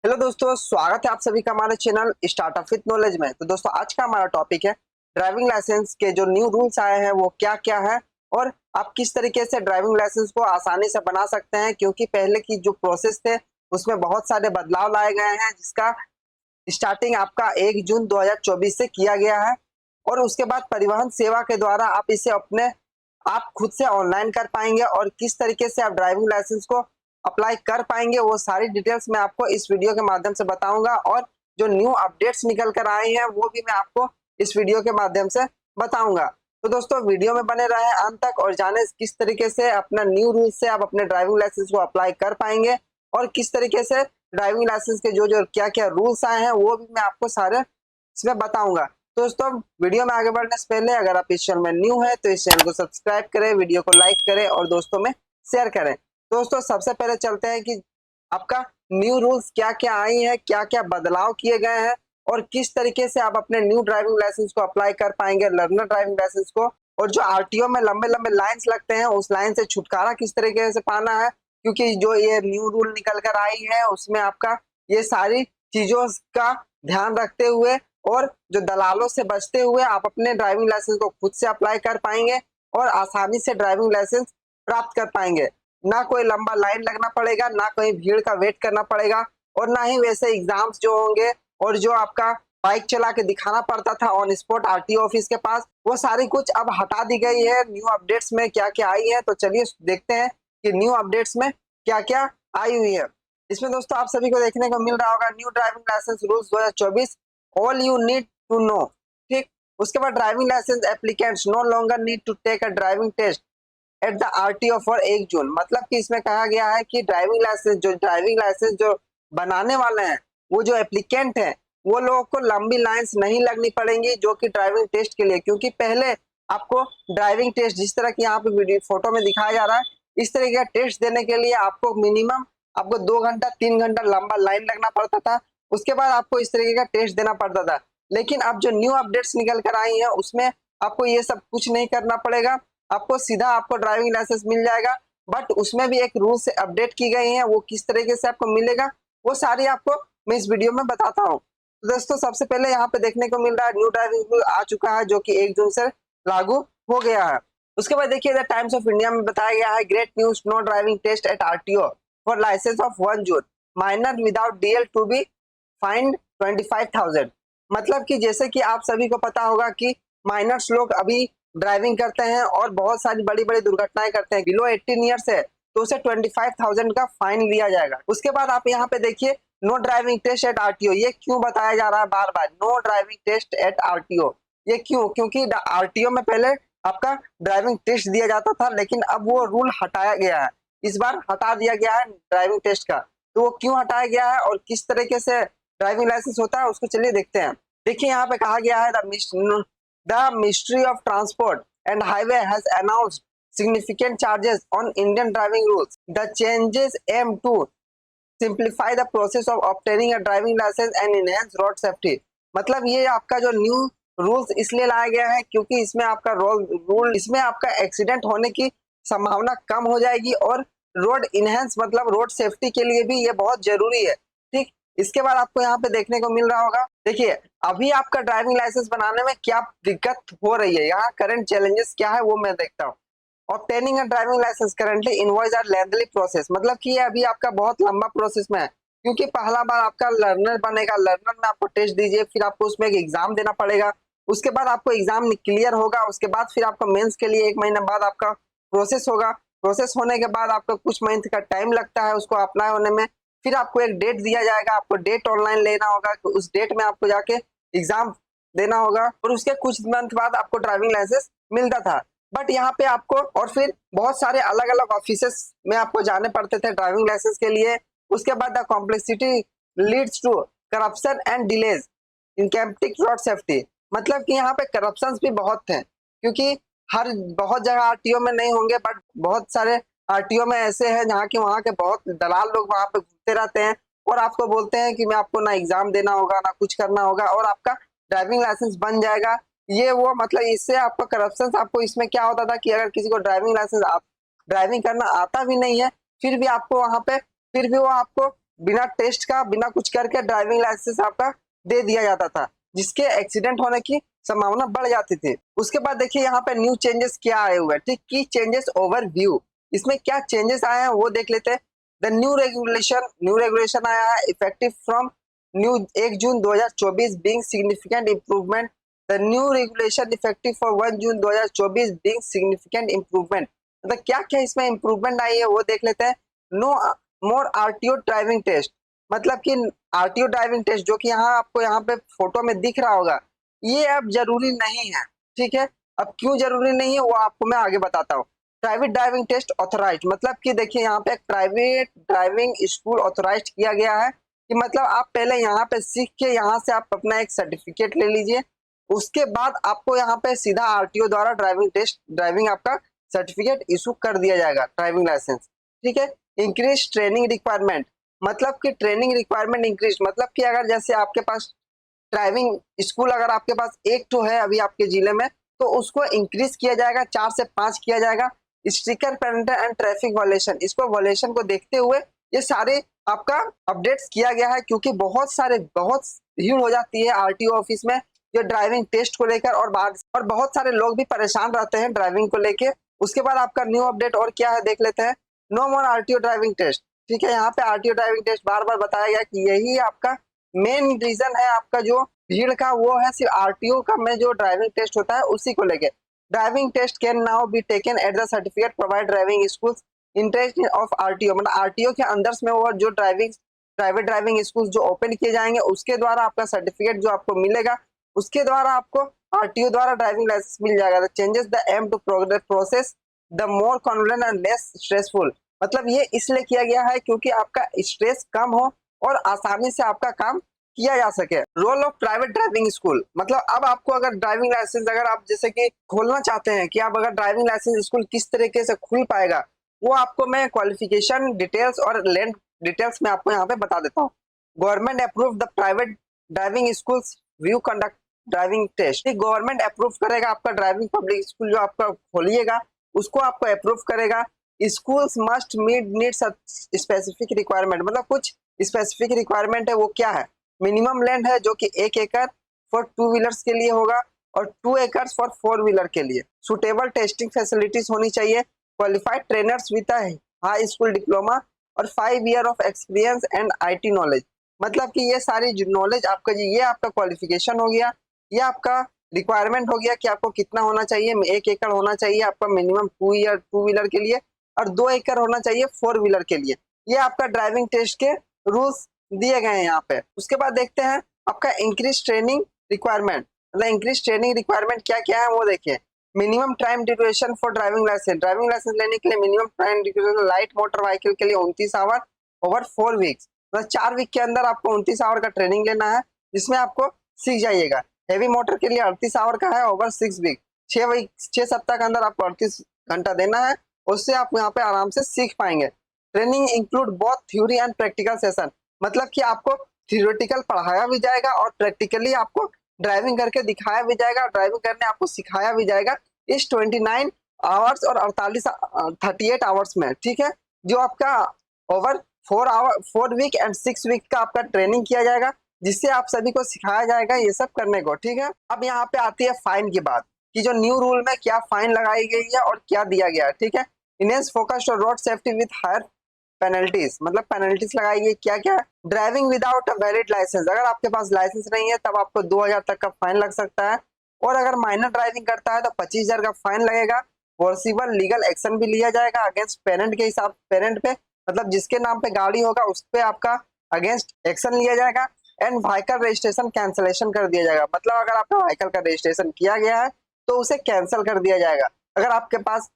Hello दोस्तों, स्वागत है आप सभी का हमारे चैनल स्टार्टअप विद नॉलेज में। तो दोस्तों, आज का हमारा टॉपिक है ड्राइविंग लाइसेंस के जो न्यू रूल्स आए हैं वो क्या क्या है और आप किस तरीके से ड्राइविंग लाइसेंस को आसानी से बना सकते हैं, क्योंकि पहले की जो प्रोसेस थे उसमें बहुत सारे बदलाव लाए गए हैं, जिसका स्टार्टिंग आपका 1 जून 2024 से किया गया है। और उसके बाद परिवहन सेवा के द्वारा आप इसे अपने आप खुद से ऑनलाइन कर पाएंगे और किस तरीके से आप ड्राइविंग लाइसेंस को अप्लाई कर पाएंगे वो सारी डिटेल्स मैं आपको इस वीडियो के माध्यम से बताऊंगा। और जो न्यू अपडेट्स निकल कर आए हैं वो भी मैं आपको इस वीडियो के माध्यम से बताऊंगा। तो दोस्तों, वीडियो में बने रहे अंत तक और जाने किस तरीके से अपना न्यू रूल से आप अपने ड्राइविंग लाइसेंस को अप्लाई कर पाएंगे और किस तरीके से ड्राइविंग लाइसेंस के जो जो क्या क्या रूल्स आए हैं वो भी मैं आपको सारे इसमें बताऊंगा। दोस्तों, वीडियो में आगे बढ़ने से पहले अगर आप इस चैनल में न्यू है तो इस चैनल को सब्सक्राइब करें, वीडियो को लाइक करें और दोस्तों में शेयर करें। दोस्तों, सबसे पहले चलते हैं कि आपका न्यू रूल्स क्या क्या आई है, क्या क्या बदलाव किए गए हैं और किस तरीके से आप अपने न्यू ड्राइविंग लाइसेंस को अप्लाई कर पाएंगे, लर्नर ड्राइविंग लाइसेंस को। और जो आरटीओ में लंबे लंबे लाइन्स लगते हैं उस लाइन से छुटकारा किस तरीके से पाना है, क्योंकि जो ये न्यू रूल निकल कर आई है उसमें आपका ये सारी चीजों का ध्यान रखते हुए और जो दलालों से बचते हुए आप अपने ड्राइविंग लाइसेंस को खुद से अप्लाई कर पाएंगे और आसानी से ड्राइविंग लाइसेंस प्राप्त कर पाएंगे। ना कोई लंबा लाइन लगना पड़ेगा, ना कोई भीड़ का वेट करना पड़ेगा और ना ही वैसे एग्जाम्स जो होंगे और जो आपका बाइक चला के दिखाना पड़ता था ऑन स्पॉट आरटीओ ऑफिस के पास, वो सारी कुछ अब हटा दी गई है। न्यू अपडेट्स में क्या क्या आई है तो चलिए देखते हैं कि न्यू अपडेट्स में क्या क्या आई हुई है। इसमें दोस्तों आप सभी को देखने को मिल रहा होगा new driving licence rules 2024 all you need to know. ठीक, उसके बाद driving licence applicants no longer need to take a driving test at the RTO for 1 June. मतलब कि इसमें कहा गया है कि ड्राइविंग लाइसेंस जो बनाने वाले हैं वो जो एप्लीकेंट है वो लोगों को लंबी लाइंस नहीं लगनी पड़ेंगी जो कि ड्राइविंग टेस्ट के लिए, क्योंकि पहले आपको ड्राइविंग टेस्ट जिस तरह की यहाँ पे वीडियो फोटो में दिखाया जा रहा है इस तरह का टेस्ट देने के लिए आपको मिनिमम आपको 2 घंटा 3 घंटा लंबा लाइन लगना पड़ता था। उसके बाद आपको इस तरीके का टेस्ट देना पड़ता था। लेकिन अब जो न्यू अपडेट्स निकल कर आई है उसमें आपको ये सब कुछ नहीं करना पड़ेगा, आपको सीधा आपको ड्राइविंग लाइसेंस मिल जाएगा। बट उसमें भी एक रूल से अपडेट की गई है, वो किस तरीके से आपको मिलेगा वो सारी आपको मैं इस वीडियो में बताता हूँ। तो दोस्तों, सबसे पहले यहाँ पे देखने को मिल रहा है न्यू ड्राइविंग रूल आ चुका है जो कि 1 जून से लागू हो गया है। उसके बाद देखिए द टाइम्स ऑफ इंडिया में बताया गया है great news, no driving test at RTO for licence of 1 June, minor without DL to be fined 25,000। मतलब कि जैसे कि आप सभी को पता होगा कि माइनर्स लोग अभी ड्राइविंग करते हैं और बहुत सारी बड़ी बड़ी दुर्घटनाएं करते हैं, बिलो 18 ईयर है तो उसे 25,000 का फाइन लिया जाएगा। उसके बाद आप यहाँ पे देखिए no driving test at RTO, ये क्यों बताया जा रहा है बार बार no driving test at RTO, ये क्यों? क्योंकि आरटीओ में पहले आपका ड्राइविंग टेस्ट दिया जाता था लेकिन अब वो रूल हटाया गया है, इस बार हटा दिया गया है ड्राइविंग टेस्ट का। तो वो क्यों हटाया गया है और किस तरीके से ड्राइविंग लाइसेंस होता है उसको चलिए देखते हैं। देखिए यहाँ पे कहा गया है The Ministry of Transport and Highway has announced significant changes on Indian driving rules. The changes aim to simplify the process of obtaining a driving license and enhance road safety। मतलब ये आपका जो न्यू रूल्स इसलिए लाया गया है क्योंकि इसमें आपका एक्सीडेंट होने की संभावना कम हो जाएगी और रोड इनहेंस मतलब रोड सेफ्टी के लिए भी ये बहुत जरूरी है। ठीक, इसके बाद आपको यहाँ पे देखने को मिल रहा होगा, देखिए अभी आपका ड्राइविंग लाइसेंस बनाने में क्या दिक्कत हो रही है, यहाँ करंट चैलेंजेस क्या है वो मैं देखता हूँ। Obtaining a driving license currently involves are lengthy process, मतलब कि ये अभी आपका बहुत लंबा प्रोसेस में है क्योंकि पहला बार आपका लर्नर बनेगा, लर्नर में आपको टेस्ट दीजिए, फिर आपको उसमें एक एग्जाम देना पड़ेगा, उसके बाद आपको एग्जाम क्लियर होगा, उसके बाद फिर आपको मेंस के लिए 1 महीना बाद आपका प्रोसेस होगा, प्रोसेस होने के बाद आपका कुछ मंथ का टाइम लगता है उसको अप्लाई होने में, फिर आपको एक डेट दिया जाएगा, आपको डेट ऑनलाइन लेना होगा, तो उस डेट में आपको जाके एग्जाम देना होगा और उसके कुछ मंथ बाद आपको ड्राइविंग लाइसेंस मिलता था। बट यहाँ पे आपको और फिर बहुत सारे अलग अलग ऑफिसेस में आपको जाने पड़ते थे ड्राइविंग लाइसेंस के लिए। उसके बाद the complexity leads to corruption and delays in कैंपटिक रोड सेफ्टी, मतलब कि यहाँ पे करप्शन भी बहुत थे क्योंकि हर बहुत जगह आरटीओ में नहीं होंगे बट बहुत सारे आरटीओ में ऐसे हैं जहाँ के वहाँ के बहुत दलाल लोग वहाँ पे घूमते रहते हैं और आपको बोलते हैं कि मैं आपको ना एग्जाम देना होगा ना कुछ करना होगा और आपका ड्राइविंग लाइसेंस बन जाएगा। ये वो मतलब इससे आपको करप्शन, आपको इसमें क्या होता था कि अगर किसी को ड्राइविंग लाइसेंस ड्राइविंग करना आता भी नहीं है फिर भी आपको वहाँ पे फिर भी वो आपको बिना टेस्ट का बिना कुछ करके ड्राइविंग लाइसेंस आपका दे दिया जाता था, जिसके एक्सीडेंट होने की संभावना बढ़ जाती थी। उसके बाद देखिए यहाँ पे न्यू चेंजेस क्या आए हुए हैं, ठीक, की चेंजेस ओवरव्यू। इसमें क्या चेंजेस आए हैं वो देख लेते हैं। द न्यू रेगुलेशन आया है effective from new 1 June 2024 being significant improvement. The new regulation effective for 1 June 2024 being significant improvement. मतलब क्या क्या इसमें इंप्रूवमेंट आई है वो देख लेते हैं। नो मोर आरटीओ ड्राइविंग टेस्ट, मतलब कि आरटीओ ड्राइविंग टेस्ट जो कि यहाँ आपको यहाँ पे फोटो में दिख रहा होगा, ये अब जरूरी नहीं है, ठीक है। अब क्यों जरूरी नहीं है वो आपको मैं आगे बताता हूँ। प्राइवेट ड्राइविंग टेस्ट ऑथोराइज, मतलब कि देखिए यहाँ पे प्राइवेट ड्राइविंग स्कूल ऑथोराइज किया गया है कि मतलब आप पहले यहाँ पे सीख के यहाँ से आप अपना एक सर्टिफिकेट ले लीजिए, उसके बाद आपको यहाँ पे सीधा आरटीओ द्वारा ड्राइविंग आपका सर्टिफिकेट इशू कर दिया जाएगा, ड्राइविंग लाइसेंस, ठीक है। इंक्रीज ट्रेनिंग रिक्वायरमेंट, मतलब कि ट्रेनिंग रिक्वायरमेंट इंक्रीज, मतलब कि अगर जैसे आपके पास ड्राइविंग स्कूल अगर आपके पास एक तो है अभी आपके जिले में, तो उसको इंक्रीज किया जाएगा, 4 से 5 किया जाएगा। Sticker parental and traffic violation, इसको वायलेशन को देखते हुए ये सारे आपका अपडेट्स किया गया है, क्योंकि बहुत भीड़ हो जाती है आरटीओ ऑफिस में जो ड्राइविंग टेस्ट को लेकर, और बहुत सारे लोग भी परेशान रहते हैं ड्राइविंग को लेके। उसके बाद आपका न्यू अपडेट और क्या है देख लेते हैं। नो मोर आरटीओ ड्राइविंग टेस्ट, ठीक है। यहाँ पे आरटीओ ड्राइविंग टेस्ट बार बार बताया गया कि यही आपका मेन रीजन है आपका जो भीड़ का, वो है सिर्फ आरटीओ का में जो ड्राइविंग टेस्ट होता है उसी को लेके। Driving test can now be taken at the certificate provide driving schools interest of RTO, मतलब आरटीओ के अंदर में वो जो प्राइवेट ड्राइविंग स्कूल जो ओपन किए जाएंगे उसके द्वारा आपका सर्टिफिकेट जो आपको मिलेगा, उसके द्वारा आपको आरटीओ द्वारा ड्राइविंग लाइसेंस मिल जाएगा। Changes the aim to process the more convenient and less stressful, मतलब ये इसलिए किया गया है क्योंकि आपका स्ट्रेस कम हो और आसानी से आपका काम किया जा सके। Role of private driving school, मतलब अब आपको अगर ड्राइविंग लाइसेंस अगर आप जैसे कि खोलना चाहते हैं कि आप अगर ड्राइविंग लाइसेंस स्कूल किस तरीके से खुल पाएगा, वो आपको मैं क्वालिफिकेशन डिटेल्स और लेंथ डिटेल्स में आपको यहाँ पे बता देता हूँ। Government approve the private driving schools view conduct driving test, government approve करेगा आपका ड्राइविंग पब्लिक स्कूल जो आपका खोलिएगा उसको आपको अप्रूव करेगा। Schools must needs specific requirement, मतलब कुछ स्पेसिफिक रिक्वायरमेंट है, वो क्या है। मिनिमम लैंड है जो कि 1 एकड़ फॉर 2 व्हीलर्स के लिए होगा और 2 एकड़ फॉर 4 व्हीलर के लिए। सुटेबल टेस्टिंग फैसिलिटीज होनी चाहिए। Qualified trainers with high school diploma और 5 year of experience and IT knowledge, मतलब कि ये सारी जो नॉलेज आपका ये आपका क्वालिफिकेशन हो गया, ये आपका रिक्वायरमेंट हो गया कि आपको कितना होना चाहिए। 1 एकड़ होना चाहिए आपका मिनिमम 2 व्हीलर के लिए और 2 एकड़ होना चाहिए 4 व्हीलर के लिए। ये आपका ड्राइविंग टेस्ट के रूल्स दिए गए हैं यहाँ पे। उसके बाद देखते हैं आपका इंक्रीज ट्रेनिंग रिक्वायरमेंट, मतलब इंक्रीज ट्रेनिंग रिक्वायरमेंट क्या क्या है वो देखिए। Minimum time duration for driving licence लेने के लिए minimum time duration light motor vehicle के लिए 29 आवर ओवर 4 वीक्स, मतलब 4 वीक के अंदर आपको 29 आवर का ट्रेनिंग लेना है, जिसमें आपको सीख जाइएगा। हेवी मोटर के लिए 38 आवर का है ओवर 6 वीक, 6 सप्ताह के अंदर आपको 38 घंटा देना है, उससे आप यहाँ पे आराम से सीख पाएंगे। Training include both theory and practical session, मतलब कि आपको थियोरेटिकल पढ़ाया भी जाएगा और प्रैक्टिकली आपको ड्राइविंग करके दिखाया भी जाएगा, ड्राइविंग करने आपको सिखाया भी जाएगा इस 29 आवर्स और 38 आवर्स में, ठीक है। जो आपका ओवर 4 वीक एंड 6 वीक का आपका ट्रेनिंग किया जाएगा, जिससे आप सभी को सिखाया जाएगा ये सब करने को, ठीक है। अब यहाँ पे आती है फाइन की बात कि जो न्यू रूल में क्या फाइन लगाई गई है और क्या दिया गया है, ठीक है। Enhance focused on road safety with higher penalties, मतलब पेनल्टीज लगाई गई क्या क्या। Driving without a valid licence, अगर आपके पास लाइसेंस नहीं है तब आपको 2000 तक का फाइन लग सकता है, और अगर माइनर ड्राइविंग करता है तो 25,000 का फाइन लगेगा। पॉसिबल लीगल एक्शन भी लिया जाएगा अगेंस्ट पेरेंट के हिसाब, पेरेंट पे मतलब जिसके नाम पे गाड़ी होगा उस पे आपका अगेंस्ट एक्शन लिया जाएगा। एंड व्हीकल रजिस्ट्रेशन कैंसलेशन कर दिया जाएगा, मतलब अगर आपका व्हीकल का रजिस्ट्रेशन किया गया है तो उसे कैंसिल कर दिया जाएगा। अगर आपके पास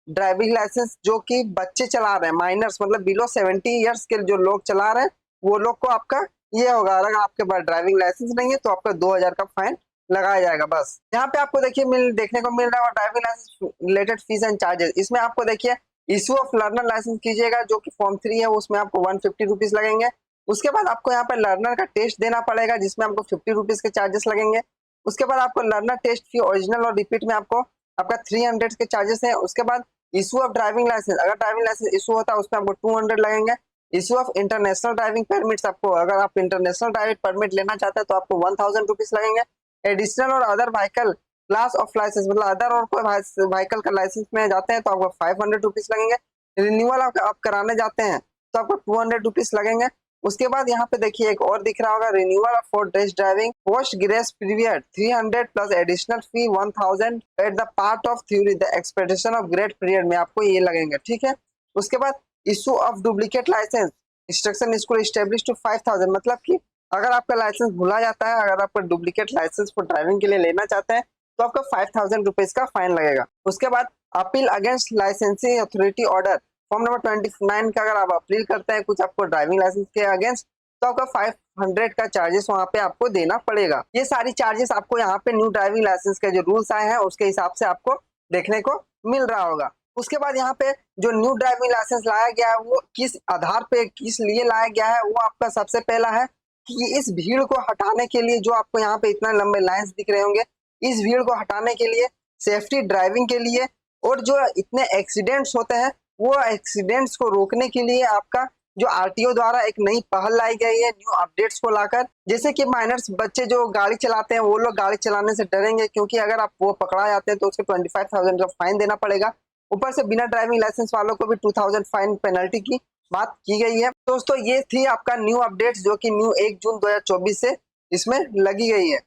ड्राइविंग लाइसेंस जो कि बच्चे चला रहे हैं, माइनर्स मतलब बिलो 70 ईयर्स के जो लोग चला रहे हैं, वो लोग को आपका ये होगा। अगर आपके पास ड्राइविंग लाइसेंस नहीं है तो आपका 2000 का फाइन लगाया जाएगा। बस यहाँ पे आपको देखिए देखने को मिल रहा है driving licence related fees and charges. इसमें आपको देखिए इशू ऑफ लर्नर लाइसेंस कीजिएगा जो कि फॉर्म 3 है, उसमें आपको 150 रुपीज लगेंगे। उसके बाद आपको यहाँ पे लर्नर का टेस्ट देना पड़ेगा जिसमें आपको 50 रुपीज के चार्जेस लगेंगे। उसके बाद आपको लर्नर टेस्ट फी ओरिजिनल और रिपीट में आपको आपका 300 के चार्जेस है। उसके बाद इशू ऑफ ड्राइविंग लाइसेंस, अगर ड्राइविंग लाइसेंस इशू होता है उसमें आपको 200 लगेंगे। Issue of international driving permits, आपको अगर आप इंटरनेशनल ड्राइविंग परमिट लेना चाहते हैं तो आपको 1000 रुपीज लगेंगे। एडिशनल और other vehicle class of licence, मतलब अदर और कोई व्हीकल का लाइसेंस में जाते हैं तो आपको 500 रुपीज लगेंगे। रिन्यूअल आप कराने जाते हैं तो आपको 200 रुपीज लगेंगे। उसके बाद यहाँ पे देखिए एक और दिख रहा होगा, renewal for test driving post grace period 300 plus additional fee 1000 at the part of theory the expectation of grade period में आपको ये लगेंगे, ठीक है। उसके बाद issue of duplicate licence instruction school establish to 5000, मतलब कि अगर आपका लाइसेंस भूला जाता है, अगर आपका डुप्लीकेट लाइसेंस फॉर ड्राइविंग के लिए लेना चाहते हैं तो आपको 5000 रुपीज का फाइन लगेगा। उसके बाद appeal against licensing authority order form number 29 का अगर आप अपील करते हैं कुछ आपको ड्राइविंग लाइसेंस के अगेंस्ट तो आपका 500 का चार्जेस वहां पे आपको देना पड़ेगा। ये सारी चार्जेस आपको यहाँ पे न्यू ड्राइविंग लाइसेंस के जो रूल्स आए हैं उसके हिसाब से आपको देखने को मिल रहा होगा। उसके बाद यहाँ पे जो न्यू ड्राइविंग लाइसेंस लाया गया है वो किस आधार पे किस लिए लाया गया है, वो आपका सबसे पहला है कि इस भीड़ को हटाने के लिए, जो आपको यहाँ पे इतना लंबे लाइन्स दिख रहे होंगे, इस भीड़ को हटाने के लिए, सेफ्टी ड्राइविंग के लिए, और जो इतने एक्सीडेंट्स होते हैं वो एक्सीडेंट्स को रोकने के लिए आपका जो आरटीओ द्वारा एक नई पहल लाई गई है न्यू अपडेट्स को लाकर। जैसे कि माइनर्स बच्चे जो गाड़ी चलाते हैं वो लोग गाड़ी चलाने से डरेंगे क्योंकि अगर आप वो पकड़ा जाते हैं तो उसके 25,000 का फाइन देना पड़ेगा। ऊपर से बिना ड्राइविंग लाइसेंस वालों को भी 2000 फाइन पेनल्टी की बात की गई है। दोस्तों ये थी आपका न्यू अपडेट्स जो कि न्यू 1 जून 2024 से इसमें लगी गई है।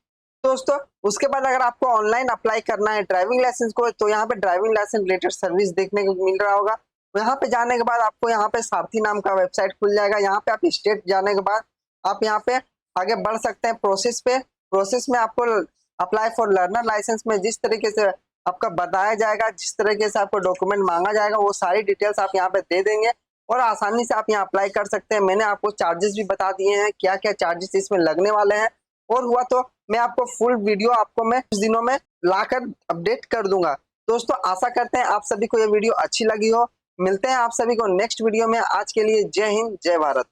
दोस्तों उसके बाद अगर आपको ऑनलाइन अप्लाई करना है ड्राइविंग लाइसेंस को तो यहाँ पे ड्राइविंग लाइसेंस रिलेटेड सर्विस देखने को मिल रहा होगा। यहाँ पे जाने के बाद आपको यहाँ पे सारथी नाम का वेबसाइट खुल जाएगा। यहाँ पे आप स्टेट जाने के बाद आप यहाँ पे आगे बढ़ सकते हैं प्रोसेस पे। प्रोसेस में आपको अप्लाई फॉर लर्नर लाइसेंस में जिस तरीके से आपका बताया जाएगा, जिस तरीके से आपको डॉक्यूमेंट मांगा जाएगा वो सारी डिटेल्स आप यहाँ पे दे देंगे और आसानी से आप यहाँ अप्लाई कर सकते हैं। मैंने आपको चार्जेस भी बता दिए हैं, क्या क्या चार्जेस इसमें लगने वाले हैं, और हुआ तो मैं आपको फुल वीडियो आपको मैं कुछ दिनों में लाकर अपडेट कर दूंगा। दोस्तों आशा करते हैं आप सभी को ये वीडियो अच्छी लगी हो। मिलते हैं आप सभी को नेक्स्ट वीडियो में। आज के लिए जय हिंद, जय भारत।